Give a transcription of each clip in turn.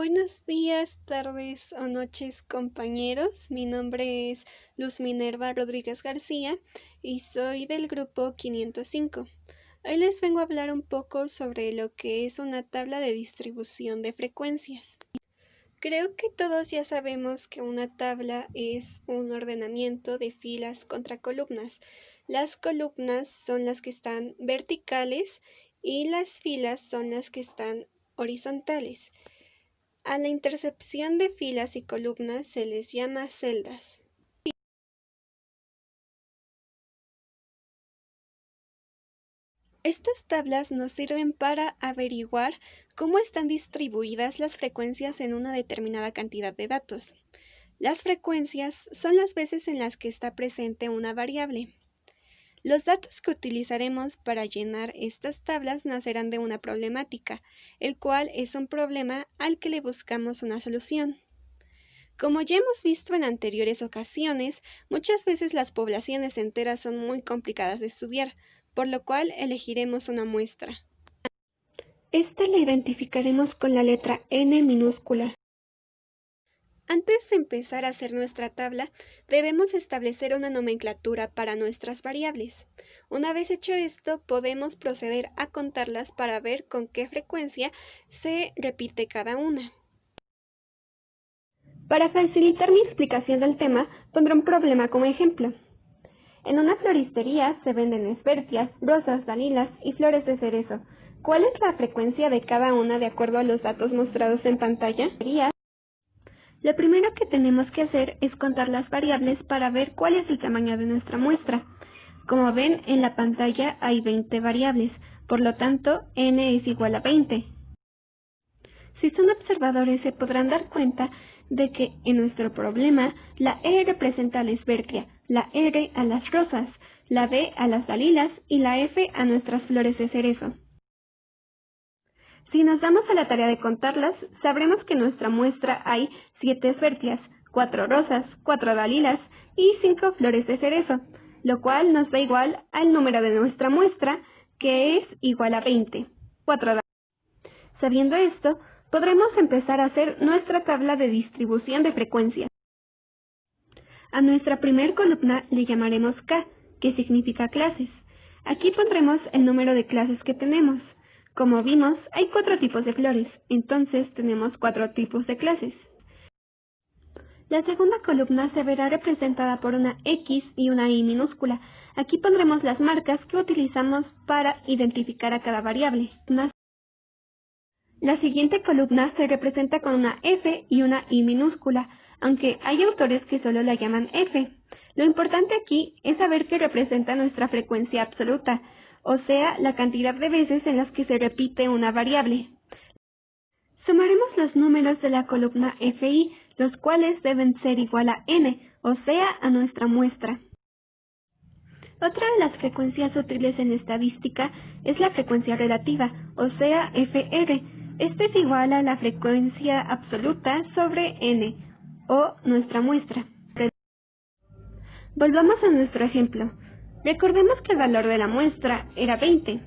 Buenos días, tardes o noches, compañeros. Mi nombre es Luz Minerva Rodríguez García y soy del grupo 505. Hoy les vengo a hablar un poco sobre lo que es una tabla de distribución de frecuencias. Creo que todos ya sabemos que una tabla es un ordenamiento de filas contra columnas. Las columnas son las que están verticales y las filas son las que están horizontales. A la intersección de filas y columnas se les llama celdas. Estas tablas nos sirven para averiguar cómo están distribuidas las frecuencias en una determinada cantidad de datos. Las frecuencias son las veces en las que está presente una variable. Los datos que utilizaremos para llenar estas tablas nacerán de una problemática, el cual es un problema al que le buscamos una solución. Como ya hemos visto en anteriores ocasiones, muchas veces las poblaciones enteras son muy complicadas de estudiar, por lo cual elegiremos una muestra. Esta la identificaremos con la letra N minúscula. Antes de empezar a hacer nuestra tabla, debemos establecer una nomenclatura para nuestras variables. Una vez hecho esto, podemos proceder a contarlas para ver con qué frecuencia se repite cada una. Para facilitar mi explicación del tema, pondré un problema como ejemplo. En una floristería se venden esfertias, rosas, dalilas y flores de cerezo. ¿Cuál es la frecuencia de cada una de acuerdo a los datos mostrados en pantalla? Lo primero que tenemos que hacer es contar las variables para ver cuál es el tamaño de nuestra muestra. Como ven, en la pantalla hay 20 variables, por lo tanto, n es igual a 20. Si son observadores se podrán dar cuenta de que en nuestro problema la E representa a la esvertia, la R a las rosas, la D a las dalilas y la F a nuestras flores de cerezo. Si nos damos a la tarea de contarlas, sabremos que en nuestra muestra hay 7 esvertias, 4 rosas, 4 dalilas y 5 flores de cerezo, lo cual nos da igual al número de nuestra muestra, que es igual a 20. Sabiendo esto, podremos empezar a hacer nuestra tabla de distribución de frecuencias. A nuestra primer columna le llamaremos K, que significa clases. Aquí pondremos el número de clases que tenemos. Como vimos, hay 4 tipos de flores, entonces tenemos 4 tipos de clases. La segunda columna se verá representada por una X y una Y minúscula. Aquí pondremos las marcas que utilizamos para identificar a cada variable. La siguiente columna se representa con una F y una I minúscula, aunque hay autores que solo la llaman F. Lo importante aquí es saber que representa nuestra frecuencia absoluta, o sea, la cantidad de veces en las que se repite una variable. Sumaremos los números de la columna FI, los cuales deben ser igual a n, o sea, a nuestra muestra. Otra de las frecuencias útiles en estadística es la frecuencia relativa, o sea, FR. Esta es igual a la frecuencia absoluta sobre n, o nuestra muestra. Volvamos a nuestro ejemplo. Recordemos que el valor de la muestra era 20.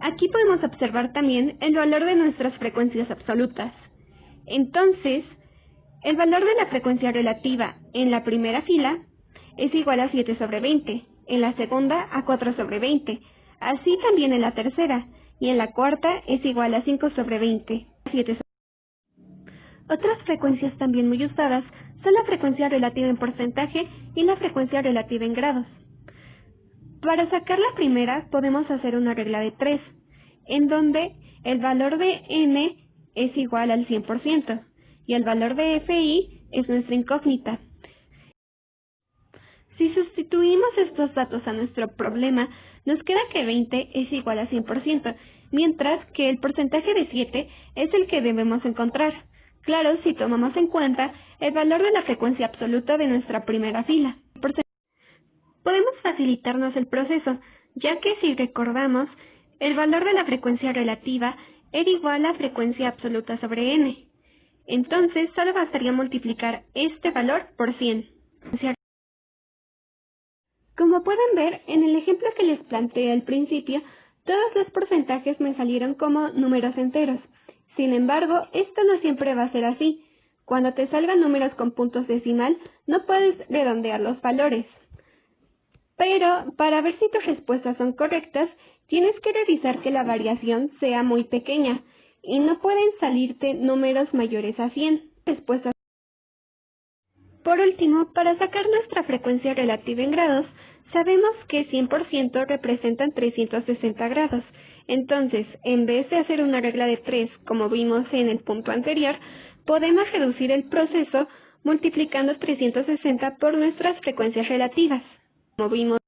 Aquí podemos observar también el valor de nuestras frecuencias absolutas. Entonces, el valor de la frecuencia relativa en la primera fila es igual a 7 sobre 20, en la segunda a 4 sobre 20, así también en la tercera, y en la cuarta es igual a 5 sobre 20. Otras frecuencias también muy usadas son la frecuencia relativa en porcentaje y la frecuencia relativa en grados. Para sacar la primera podemos hacer una regla de 3, en donde el valor de n es igual al 100% y el valor de fi es nuestra incógnita. Si sustituimos estos datos a nuestro problema, nos queda que 20 es igual a 100%, mientras que el porcentaje de 7 es el que debemos encontrar. Claro, si tomamos en cuenta el valor de la frecuencia absoluta de nuestra primera fila. Podemos facilitarnos el proceso, ya que si recordamos, el valor de la frecuencia relativa era igual a frecuencia absoluta sobre n. Entonces, solo bastaría multiplicar este valor por 100. Como pueden ver, en el ejemplo que les planteé al principio, todos los porcentajes me salieron como números enteros. Sin embargo, esto no siempre va a ser así. Cuando te salgan números con puntos decimal, no puedes redondear los valores. Pero, para ver si tus respuestas son correctas, tienes que revisar que la variación sea muy pequeña, y no pueden salirte números mayores a 100. Respuestas. Por último, para sacar nuestra frecuencia relativa en grados, sabemos que 100% representan 360 grados. Entonces, en vez de hacer una regla de 3, como vimos en el punto anterior, podemos reducir el proceso multiplicando 360 por nuestras frecuencias relativas. Como vimos,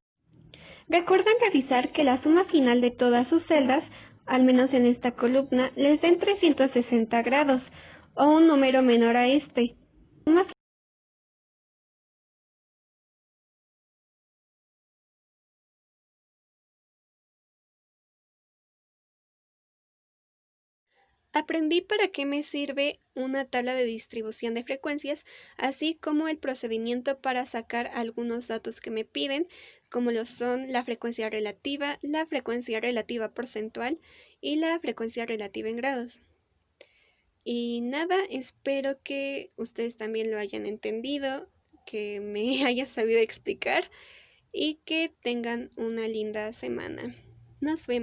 recuerden revisar que la suma final de todas sus celdas, al menos en esta columna, les den 360 grados, o un número menor a este. Aprendí para qué me sirve una tabla de distribución de frecuencias, así como el procedimiento para sacar algunos datos que me piden, como lo son la frecuencia relativa porcentual y la frecuencia relativa en grados. Y nada, espero que ustedes también lo hayan entendido, que me haya sabido explicar y que tengan una linda semana. Nos vemos.